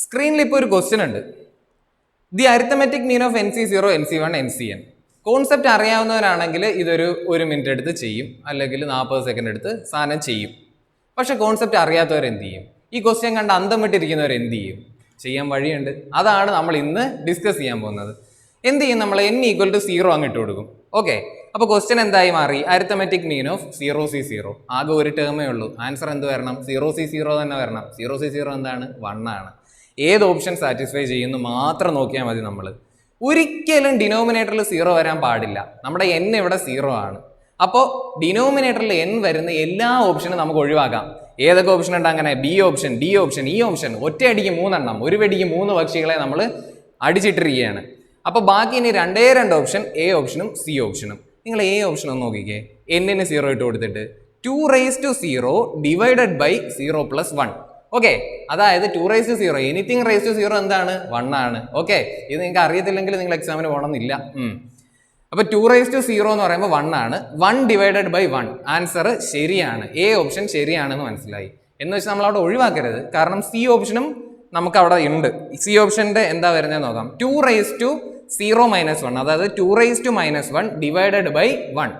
സ്ക്രീനിൽ ഇപ്പോൾ ഒരു ക്വസ്റ്റ്യൻ ഉണ്ട്. The arithmetic mean of NC0, NC1, NCN. Concept അറിയാവുന്നവരാണെങ്കിൽ ഇതൊരു 1 മിനിറ്റ് എടുത്ത് ചെയ്യും, അല്ലെങ്കിൽ 40 സെക്കൻഡ് എടുത്ത് സാധനം ചെയ്യും. പക്ഷെ കോൺസെപ്റ്റ് അറിയാത്തവർ എന്ത് ചെയ്യും? ഈ ക്വസ്റ്റ്യൻ കണ്ട് അന്തം വിട്ടിരിക്കുന്നവർ എന്ത് ചെയ്യും? ചെയ്യാൻ വഴിയുണ്ട്. അതാണ് നമ്മൾ ഇന്ന് ഡിസ്കസ് ചെയ്യാൻ പോകുന്നത്. എന്ത് ചെയ്യും? നമ്മൾ n=0 അങ്ങ് ഇട്ട് കൊടുക്കും. ഓക്കെ, അപ്പോൾ ക്വസ്റ്റ്യൻ എന്തായി മാറി? Arithmetic mean of 0C0. ആകെ ഒരു ടേമേ ഉള്ളൂ. ആൻസർ എന്ത് വരണം? 0C0 തന്നെ വരണം. 0C0 എന്താണ്? 1 ആണ്. ഏത് ഓപ്ഷൻ സാറ്റിസ്ഫൈ ചെയ്യുന്നു മാത്രം നോക്കിയാൽ മതി. നമ്മൾ ഒരിക്കലും ഡിനോമിനേറ്ററിൽ 0 വരാൻ പാടില്ല. നമ്മുടെ n ഇവിടെ 0 ആണ്. അപ്പോൾ ഡിനോമിനേറ്ററിൽ n വരുന്ന എല്ലാ ഓപ്ഷനും നമുക്ക് ഒഴിവാക്കാം. ഏതൊക്കെ ഓപ്ഷൻ ഉണ്ട് അങ്ങനെ? B option, D option, E option. ഒറ്റയടിക്ക് 3 എണ്ണം, ഒരു വെടിക്ക് 3 പക്ഷികളെ നമ്മൾ അടിച്ചിട്ടിരിക്കുകയാണ്. അപ്പോൾ ബാക്കി ഇനി 2 ഓപ്ഷൻ, എ ഓപ്ഷനും സി ഓപ്ഷനും. നിങ്ങൾ എ ഓപ്ഷൻ ഒന്ന് നോക്കിക്കേ. എന്നിന് 0 ഇട്ട് കൊടുത്തിട്ട് 2⁻0 ഡിവൈഡഡ് ബൈ 0 + 1. ഓക്കെ, അതായത് 2⁻0, എനിത്തിങ് ⁻0 എന്താണ്? 1 ആണ്. ഓക്കെ, ഇത് നിങ്ങൾക്ക് അറിയത്തില്ലെങ്കിൽ നിങ്ങൾ എക്സാമിന് പോകണമെന്നില്ല. അപ്പോൾ 2⁻0 എന്ന് പറയുമ്പോൾ 1 ആണ്. 1 ഡിവൈഡഡ് ബൈ 1. ആൻസർ ശരിയാണ്. എ ഓപ്ഷൻ ശരിയാണെന്ന് മനസ്സിലായി. എന്ന് വെച്ചാൽ നമ്മൾ അവിടെ ഒഴിവാക്കരുത്. കാരണം സി ഓപ്ഷനും നമുക്ക് അവിടെ ഉണ്ട്. സി ഓപ്ഷൻ്റെ എന്താ വരുന്നത് നോക്കാം. 2⁻0 - 1, അതായത് 2⁻−1 ഡിവൈഡഡ് ബൈ 1.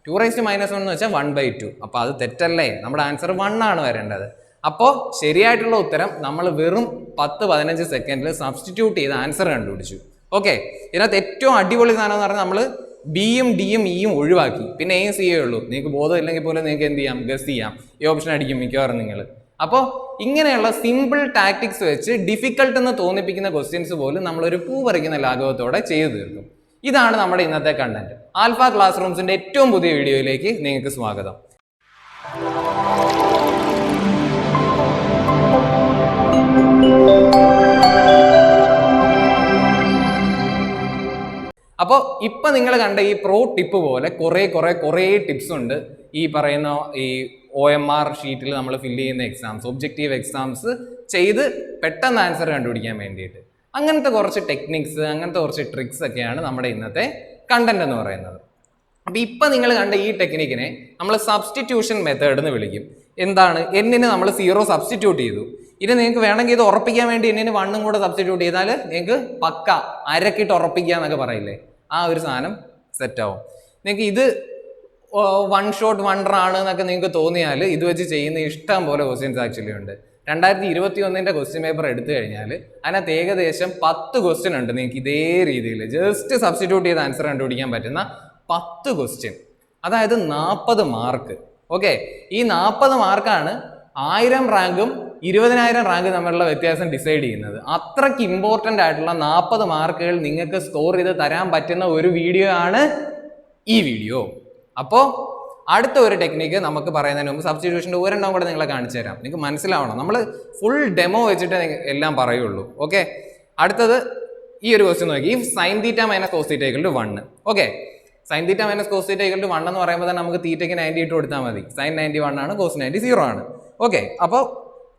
2⁻−1 എന്ന് വെച്ചാൽ 1/2. അപ്പോൾ അത് തെറ്റല്ലേ? നമ്മുടെ ആൻസർ 1 ആണ് വരേണ്ടത്. അപ്പോൾ ശരിയായിട്ടുള്ള ഉത്തരം നമ്മൾ വെറും 10-15 സെക്കൻഡിൽ സബ്സ്റ്റിറ്റ്യൂട്ട് ചെയ്ത് ആൻസർ കണ്ടുപിടിച്ചു. ഓക്കെ, ഇതിനകത്ത് ഏറ്റവും അടിപൊളി സാധനം എന്ന് പറഞ്ഞാൽ നമ്മൾ ബിയും ഡിയും ഇയും ഒഴിവാക്കി. പിന്നെ എയും സിയേ ഉള്ളൂ. നിങ്ങൾക്ക് ബോധമില്ലെങ്കിൽ പോലും നിങ്ങൾക്ക് എന്ത് ചെയ്യാം? ഗസ് ചെയ്യാം. ഈ ഓപ്ഷൻ അടിക്കും മിക്കവാറും നിങ്ങൾ. അപ്പോൾ ഇങ്ങനെയുള്ള സിമ്പിൾ ടാക്ടിക്സ് വെച്ച് ഡിഫിക്കൽട്ട് എന്ന് തോന്നിപ്പിക്കുന്ന ക്വസ്റ്റ്യൻസ് പോലും നമ്മളൊരു പൂ പറിക്കുന്ന ലാഘവത്തോടെ ചെയ്തു തീർക്കും. ഇതാണ് നമ്മുടെ ഇന്നത്തെ കണ്ടന്റ്. ആൽഫ ക്ലാസ് റൂംസിന്റെ ഏറ്റവും പുതിയ വീഡിയോയിലേക്ക് നിങ്ങൾക്ക് സ്വാഗതം. അപ്പോൾ ഇപ്പം നിങ്ങൾ കണ്ട ഈ പ്രോ ടിപ്പ് പോലെ കുറേ ടിപ്സ് ഉണ്ട്. ഈ പറയുന്ന ഈ OMR ഷീറ്റിൽ നമ്മൾ ഫില്ല് ചെയ്യുന്ന എക്സാംസ്, ഒബ്ജക്റ്റീവ് എക്സാംസ് ചെയ്ത് പെട്ടെന്ന് ആൻസർ കണ്ടുപിടിക്കാൻ വേണ്ടിയിട്ട്. അങ്ങനത്തെ കുറച്ച് ടെക്നിക്സ്, അങ്ങനത്തെ കുറച്ച് ട്രിക്സ് ഒക്കെയാണ് നമ്മുടെ ഇന്നത്തെ കണ്ടന്റ് എന്ന് പറയുന്നത്. അപ്പോൾ ഇപ്പം നിങ്ങൾ കണ്ട ഈ ടെക്നിക്കിനെ നമ്മൾ സബ്സ്റ്റിറ്റ്യൂഷൻ മെത്തേഡ് എന്ന് വിളിക്കും. എന്താണ്? എന്നിന് നമ്മൾ 0 സബ്സ്റ്റിറ്റ്യൂട്ട് ചെയ്തു. ഇനി നിങ്ങൾക്ക് വേണമെങ്കിൽ ഇത് ഉറപ്പിക്കാൻ വേണ്ടി എന്നിന് 1 കൂടെ സബ്സ്റ്റിറ്റ്യൂട്ട് ചെയ്താൽ നിങ്ങൾക്ക് പക്ക അരക്കിട്ട് ഉറപ്പിക്കുക എന്നൊക്കെ പറയില്ലേ, ആ ഒരു സാധനം സെറ്റാവും. നിങ്ങൾക്ക് ഇത് 1 ഷോട്ട് വണ്ടർ ആണ് എന്നൊക്കെ നിങ്ങൾക്ക് തോന്നിയാൽ ഇത് വെച്ച് ചെയ്യുന്ന ഇഷ്ടം പോലെ ക്വസ്റ്റ്യൻസ് ആക്ച്വലി ഉണ്ട്. 2021 ക്വസ്റ്റ്യൻ പേപ്പർ എടുത്തു കഴിഞ്ഞാൽ അതിനകത്ത് ഏകദേശം 10 ക്വസ്റ്റ്യൻ ഉണ്ട്. നിങ്ങൾക്ക് ഇതേ രീതിയിൽ ജസ്റ്റ് സബ്സ്റ്റിറ്റ്യൂട്ട് ചെയ്ത് ആൻസർ കണ്ടുപിടിക്കാൻ പറ്റുന്ന 10 ക്വസ്റ്റ്യൻ, അതായത് 40 മാർക്ക്. ഓക്കെ, ഈ 40 മാർക്കാണ് 1000 റാങ്കും 20,000 റാങ്ക് തമ്മിലുള്ള വ്യത്യാസം ഡിസൈഡ് ചെയ്യുന്നത്. അത്രയ്ക്ക് ഇമ്പോർട്ടൻ്റ് ആയിട്ടുള്ള 40 മാർക്കുകൾ നിങ്ങൾക്ക് സ്കോർ ചെയ്ത് തരാൻ പറ്റുന്ന ഒരു വീഡിയോ ആണ് ഈ വീഡിയോ. അപ്പോൾ അടുത്ത ഒരു ടെക്നിക്ക് നമുക്ക് പറയുന്നതിന് മുമ്പ് സബ്സ്റ്റിറ്റ്യൂഷൻ്റെ ഒരെണ്ണം കൂടെ നിങ്ങളെ കാണിച്ചു തരാം. നിങ്ങൾക്ക് മനസ്സിലാവണം. നമ്മൾ ഫുൾ ഡെമോ വെച്ചിട്ട് എല്ലാം പറയുള്ളൂ. ഓക്കെ, അടുത്തത് ഈ ഒരു ക്വസ്റ്റ്യൻ നോക്കി. If sin θ - cos θ = 1. Okay, sin θ - cos θ = 1 എന്ന് പറയുമ്പോൾ തന്നെ നമുക്ക് തീറ്റയ്ക്ക് 90 ഇട്ട് കൊടുത്താൽ മതി. sin 90 1 ആണ്, cos 90 0 ആണ്. ഓക്കെ, അപ്പോൾ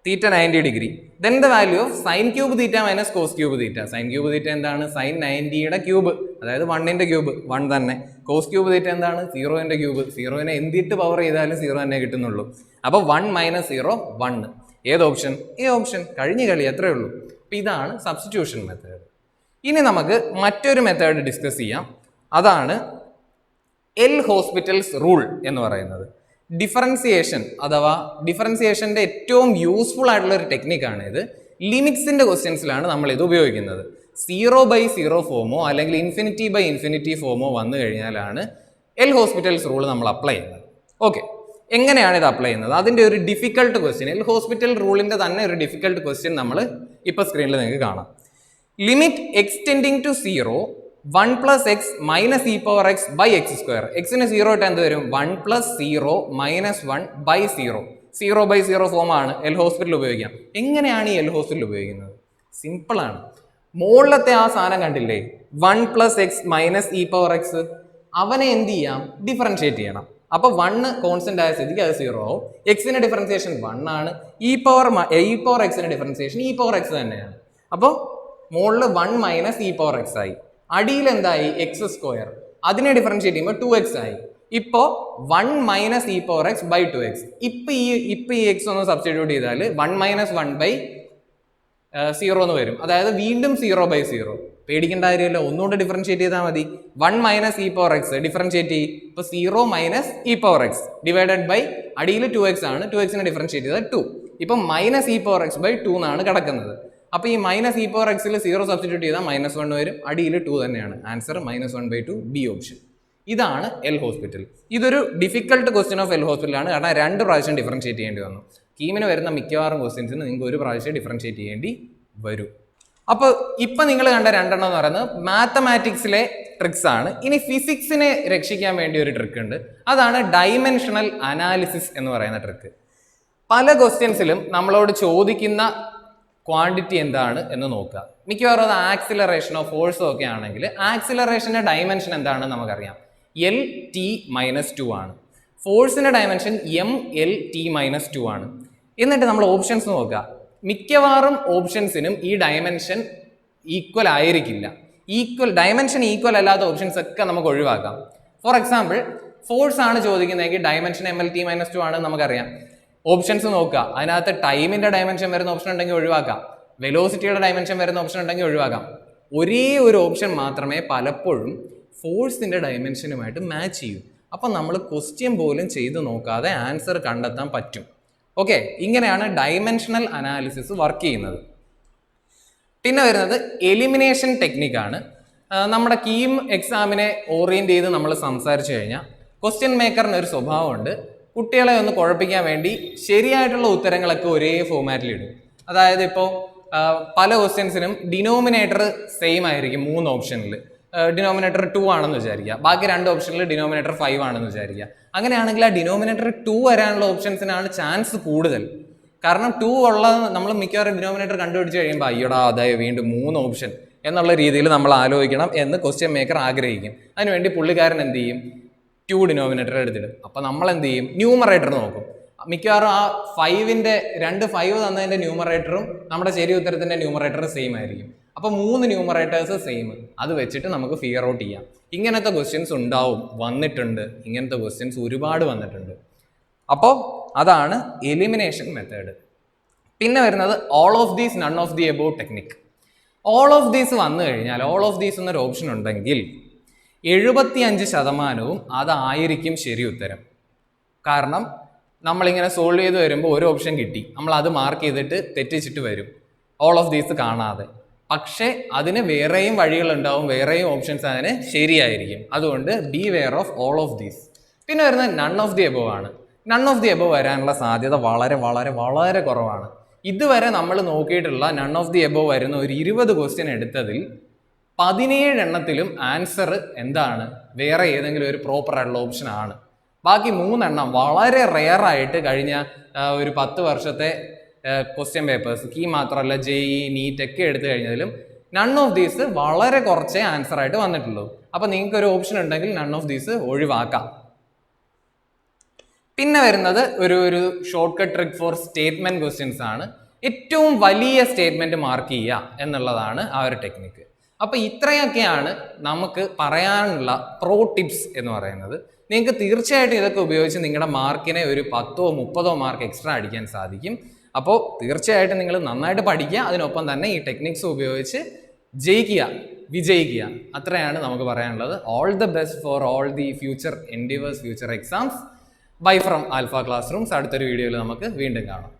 θ 90 degree. Then the value of sin cube θ - cos cube θ. sin cube θ എന്താണ്? sin 90യുടെ ക്യൂബ്, അതായത് 1ന്റെ ക്യൂബ് 1 തന്നെ. cos cube θ എന്താണ്? 0ന്റെ ക്യൂബ്. 0നെ എന്തിട്ട് പവർ ചെയ്താലും 0 തന്നെ കിട്ടുന്നുള്ളൂ. അപ്പോൾ 1 - 0 1. ഏത് ഓപ്ഷൻ? A option. കഴിഞ്ഞ കളി അത്രേ ഉള്ളൂ. അപ്പോൾ ഇതാണ് സബ്സ്റ്റിറ്റ്യൂഷൻ മെത്തേഡ്. ഇനി നമുക്ക് മറ്റൊരു മെത്തേഡ് ഡിസ്കസ് ചെയ്യാം. അതാണ് എൽ ഹോസ്പിറ്റൽസ് റൂൾ എന്ന് പറയുന്നത്. ഡിഫറൻസിയേഷൻ അഥവാ ഡിഫറൻസിയേഷൻ്റെ ഏറ്റവും യൂസ്ഫുൾ ആയിട്ടുള്ള ഒരു ടെക്നിക്കാണ് ഇത്. ലിമിറ്റ്സിൻ്റെ ക്വസ്റ്റ്യൻസിലാണ് നമ്മൾ ഇത് ഉപയോഗിക്കുന്നത്. 0/0 ഫോമോ അല്ലെങ്കിൽ ∞/∞ ഫോമോ വന്നു കഴിഞ്ഞാലാണ് എൽ ഹോസ്പിറ്റൽസ് റൂൾ നമ്മൾ അപ്ലൈ ചെയ്യുന്നത്. ഓക്കെ, എങ്ങനെയാണ് ഇത് അപ്ലൈ ചെയ്യുന്നത്? അതിൻ്റെ ഒരു ഡിഫിക്കൽട്ട് ക്വസ്റ്റ്യൻ, എൽ ഹോസ്പിറ്റൽ റൂളിൻ്റെ തന്നെ ഒരു ഡിഫിക്കൽട്ട് ക്വസ്റ്റ്യൻ നമ്മൾ ഇപ്പോൾ സ്ക്രീനിൽ നിങ്ങൾക്ക് കാണാം. Limit extending to 0 1 + x - e⁻x/x². എക്സിന് 0 ഇട്ട് എന്ത് വരും? 1 + 0 - 1/0. 0/0 ഫോമാണ് എൽ ഹോസ്പിറ്റൽ ഉപയോഗിക്കാം. എങ്ങനെയാണ് ഈ എൽ ഹോസ്പിറ്റൽ ഉപയോഗിക്കുന്നത്? സിമ്പിളാണ്. മുകളിലത്തെ ആ സാധനം കണ്ടില്ലേ, 1 + x - e⁻x, അവനെ എന്ത് ചെയ്യാം? ഡിഫറൻഷിയേറ്റ് ചെയ്യണം. അപ്പോൾ 1 കോൺസ്റ്റന്റ് ആയ സ്ഥിതിക്ക് അത് 0 ആവും. എക്സിന്റെ ഡിഫറൻസിയേഷൻ 1 ആണ്. e⁻x ഡിഫറൻസിയേഷൻ e⁻x തന്നെയാണ്. അപ്പോൾ മുകളിൽ 1 - e⁻x ആയി. അടിയിൽ എന്തായി? x². അതിനെ ഡിഫറൻഷിയേറ്റ് ചെയ്യുമ്പോൾ 2x ആയി. ഇപ്പോൾ 1 - e⁻x/2x. ഇപ്പൊ ഈ x ഒന്ന് സബ്സ്റ്റിറ്റ്യൂട്ട് ചെയ്താൽ 1 - 1/2 സീറോ എന്ന് വരും. അതായത് വീണ്ടും 0/0. പേടിക്കേണ്ട കാര്യമല്ലോ, ഒന്നുകൊണ്ട് ഡിഫറൻഷിയേറ്റ് ചെയ്താൽ മതി. 1 minus E power X differentiate ചെയ്യും. ഇപ്പൊ 0 minus E power X divided by അടിയിൽ 2x ആണ്, 2x ഡിഫറൻഷിയേറ്റ് ചെയ്താൽ 2. ഇപ്പൊ minus E power X by 2 എന്നാണ് കിടക്കുന്നത്. അപ്പൊ ഈ മൈനസ് ഇ പവർ എക്സിൽ 0 സബ്സ്റ്റിറ്റ്യൂട്ട് ചെയ്താൽ -1 വരും, അടിയിൽ 2 തന്നെയാണ്. Answer -1/2, B option. ഇതാണ് എൽ ഹോസ്പിറ്റൽ. ഇതൊരു ഡിഫിക്കൽട്ട് ക്വസ്റ്റ്യൻ ഓഫ് എൽ ഹോസ്പിറ്റലാണ്, കാരണം 2 പ്രാവശ്യം ഡിഫറൻഷിയേറ്റ് ചെയ്യേണ്ടി വന്നു. കീമിന് വരുന്ന മിക്കവാറും ക്വസ്റ്റ്യൻസിന് നിങ്ങൾക്ക് ഒരു പ്രാവശ്യം ഡിഫറൻഷിയേറ്റ് ചെയ്യേണ്ടി വരും. അപ്പോൾ ഇപ്പം നിങ്ങൾ കണ്ട 2 എന്ന് പറയുന്നത് മാത്തമാറ്റിക്സിലെ ട്രിക്സ് ആണ്. ഇനി ഫിസിക്സിനെ രക്ഷിക്കാൻ വേണ്ടി ഒരു ട്രിക്ക് ഉണ്ട്, അതാണ് ഡൈമെൻഷണൽ അനാലിസിസ് എന്ന് പറയുന്ന ട്രിക്ക്. പല ക്വസ്റ്റ്യൻസിലും നമ്മളോട് ചോദിക്കുന്ന ക്വാണ്ടിറ്റി എന്താണ് എന്ന് നോക്കുക. മിക്കവാറും അത് ആക്സിലറേഷനോ ഫോഴ്സോ ഒക്കെ ആണെങ്കിൽ ആക്സിലറേഷൻ്റെ ഡൈമെൻഷൻ എന്താണെന്ന് നമുക്കറിയാം, L(t-2) ആണ്. ഫോഴ്സിൻ്റെ ഡയമെൻഷൻ ML(t-2) ആണ്. എന്നിട്ട് നമ്മൾ ഓപ്ഷൻസ് നോക്കുക. മിക്കവാറും ഓപ്ഷൻസിനും ഈ ഡയമെൻഷൻ ഈക്വൽ ആയിരിക്കില്ല. ഡയമെൻഷൻ ഈക്വൽ അല്ലാത്ത ഓപ്ഷൻസ് ഒക്കെ നമുക്ക് ഒഴിവാക്കാം. ഫോർ എക്സാമ്പിൾ, ഫോഴ്സ് ആണ് ചോദിക്കുന്നതെങ്കിൽ ഡയമെൻഷൻ ML(t-2) ആണെന്ന് നമുക്കറിയാം. ഓപ്ഷൻസ് നോക്കുക, അതിനകത്ത് ടൈമിൻ്റെ ഡയമെൻഷൻ വരുന്ന ഓപ്ഷൻ ഉണ്ടെങ്കിൽ ഒഴിവാക്കാം, വെലോസിറ്റിയുടെ ഡയമെൻഷൻ വരുന്ന ഓപ്ഷൻ ഉണ്ടെങ്കിൽ ഒഴിവാക്കാം. ഒരേ ഒരു ഓപ്ഷൻ മാത്രമേ പലപ്പോഴും ഫോഴ്സിൻ്റെ ഡയമെൻഷനുമായിട്ട് മാച്ച് ചെയ്യൂ. അപ്പം നമ്മൾ ക്വസ്റ്റ്യൻ പോലും ചെയ്ത് നോക്കാതെ ആൻസർ കണ്ടെത്താൻ പറ്റും. ഓക്കെ, ഇങ്ങനെയാണ് ഡൈമെൻഷണൽ അനാലിസിസ് വർക്ക് ചെയ്യുന്നത്. പിന്നെ വരുന്നത് എലിമിനേഷൻ ടെക്നിക്കാണ്. നമ്മുടെ കീം എക്സാമിനെ ഓറിയൻറ്റ് ചെയ്ത് നമ്മൾ സംസാരിച്ചു കഴിഞ്ഞാൽ ക്വസ്റ്റ്യൻ മേക്കറിന് ഒരു സ്വഭാവമുണ്ട്, കുട്ടികളെ ഒന്ന് കുഴപ്പിക്കാൻ വേണ്ടി ശരിയായിട്ടുള്ള ഉത്തരങ്ങളൊക്കെ ഒരേ ഫോമാറ്റിലിടും. അതായത് ഇപ്പോൾ പല ക്വസ്റ്റ്യൻസിനും ഡിനോമിനേറ്റർ സെയിം ആയിരിക്കും. 3 ഓപ്ഷനിൽ ഡിനോമിനേറ്റർ 2 ആണെന്ന് വിചാരിക്കുക, ബാക്കി 2 ഓപ്ഷനിൽ ഡിനോമിനേറ്റർ 5 ആണെന്ന് വിചാരിക്കുക. അങ്ങനെയാണെങ്കിൽ ആ ഡിനോമിനേറ്റർ 2 വരാനുള്ള ഓപ്ഷൻസിനാണ് ചാൻസ് കൂടുതൽ. കാരണം 2 ഉള്ള നമ്മൾ മിക്കവാറും ഡിനോമിനേറ്റർ കണ്ടുപിടിച്ച് കഴിയുമ്പോൾ അയ്യോടാ അതായത് വീണ്ടും 3 ഓപ്ഷൻ എന്നുള്ള രീതിയിൽ നമ്മൾ ആലോചിക്കണം എന്ന് ക്വസ്റ്റ്യൻ മേക്കർ ആഗ്രഹിക്കും. അതിനുവേണ്ടി പുള്ളിക്കാരൻ എന്ത് ചെയ്യും, 2 ഡിനോമിനേറ്റർ എടുത്തിടും. അപ്പോൾ നമ്മൾ എന്ത് ചെയ്യും, ന്യൂമറേറ്റർ നോക്കും. മിക്കവാറും ആ 5 തന്നതിൻ്റെ ന്യൂമറേറ്ററും നമ്മുടെ ശരി ഉത്തരത്തിൻ്റെ ന്യൂമറേറ്ററും സെയിം ആയിരിക്കും. അപ്പോൾ 3 ന്യൂമറേറ്റേഴ്സ് സെയിം, അത് വെച്ചിട്ട് നമുക്ക് ഫിഗർ ഔട്ട് ചെയ്യാം. ഇങ്ങനത്തെ ക്വസ്റ്റ്യൻസ് ഉണ്ടാവും, വന്നിട്ടുണ്ട്. ഇങ്ങനത്തെ ക്വസ്റ്റ്യൻസ് ഒരുപാട് വന്നിട്ടുണ്ട്. അപ്പോൾ അതാണ് എലിമിനേഷൻ മെത്തേഡ്. പിന്നെ വരുന്നത് all of these none of the above technique. All of these വന്നു കഴിഞ്ഞാൽ, ഓൾ ഓഫ് ദീസ് എന്നൊരു ഓപ്ഷൻ ഉണ്ടെങ്കിൽ 75% അതായിരിക്കും ശരി ഉത്തരം. കാരണം നമ്മളിങ്ങനെ സോൾവ് ചെയ്ത് വരുമ്പോൾ ഒരു ഓപ്ഷൻ കിട്ടി, നമ്മൾ അത് മാർക്ക് ചെയ്തിട്ട് തെറ്റിച്ചിട്ട് വരും ഓൾ ഓഫ് ദീസ് കാണാതെ. പക്ഷേ അതിന് വേറെയും വഴികളുണ്ടാവും, വേറെയും ഓപ്ഷൻസ് അതിന് ശരിയായിരിക്കും. അതുകൊണ്ട് beware of all of these. പിന്നെ വരുന്നത് നൺ ഓഫ് ദി എബോവ് ആണ്. നൺ ഓഫ് ദി എബോവ് വരാനുള്ള സാധ്യത വളരെ വളരെ വളരെ കുറവാണ്. ഇതുവരെ നമ്മൾ നോക്കിയിട്ടുള്ള നൺ ഓഫ് ദി എബോവ് വരുന്ന ഒരു 20 ക്വസ്റ്റ്യൻ എടുത്തതിൽ 17 എണ്ണത്തിലും ആൻസർ എന്താണ്, വേറെ ഏതെങ്കിലും ഒരു പ്രോപ്പർ ആയിട്ടുള്ള ഓപ്ഷൻ ആണ്. ബാക്കി 3 എണ്ണം വളരെ റെയറായിട്ട് കഴിഞ്ഞ ഒരു 10 വർഷത്തെ ക്വസ്റ്റ്യൻ പേപ്പേഴ്സ്, കീം മാത്രമല്ല JEE, NEET ഒക്കെ എടുത്തു കഴിഞ്ഞതിലും നൺ ഓഫ് ദീസ് വളരെ കുറച്ചേ ആൻസർ ആയിട്ട് വന്നിട്ടുള്ളൂ. അപ്പോൾ നിങ്ങൾക്ക് ഒരു ഓപ്ഷൻ ഉണ്ടെങ്കിൽ നൺ ഓഫ് ദീസ് ഒഴിവാക്കാം. പിന്നെ വരുന്നത് ഒരു shortcut trick for statement questions ആണ്. ഏറ്റവും വലിയ സ്റ്റേറ്റ്മെന്റ് മാർക്ക് ചെയ്യുക എന്നുള്ളതാണ് ആ ഒരു ടെക്നിക്ക്. അപ്പോൾ ഇത്രയൊക്കെയാണ് നമുക്ക് പറയാനുള്ള പ്രോ ടിപ്സ് എന്ന് പറയുന്നത്. നിങ്ങൾക്ക് തീർച്ചയായിട്ടും ഇതൊക്കെ ഉപയോഗിച്ച് നിങ്ങളുടെ മാർക്കിനെ ഒരു 10ഓ 30ഓ മാർക്ക് എക്സ്ട്രാ അടിക്കാൻ സാധിക്കും. അപ്പോൾ തീർച്ചയായിട്ടും നിങ്ങൾ നന്നായിട്ട് പഠിക്കുക, അതിനൊപ്പം തന്നെ ഈ ടെക്നിക്സ് ഉപയോഗിച്ച് വിജയിക്കുക. അത്രയാണ് നമുക്ക് പറയാനുള്ളത്. All the best for all the future endeavours, future exams. Bye from Alpha class rooms. അടുത്തൊരു വീഡിയോയിൽ നമുക്ക് വീണ്ടും കാണാം.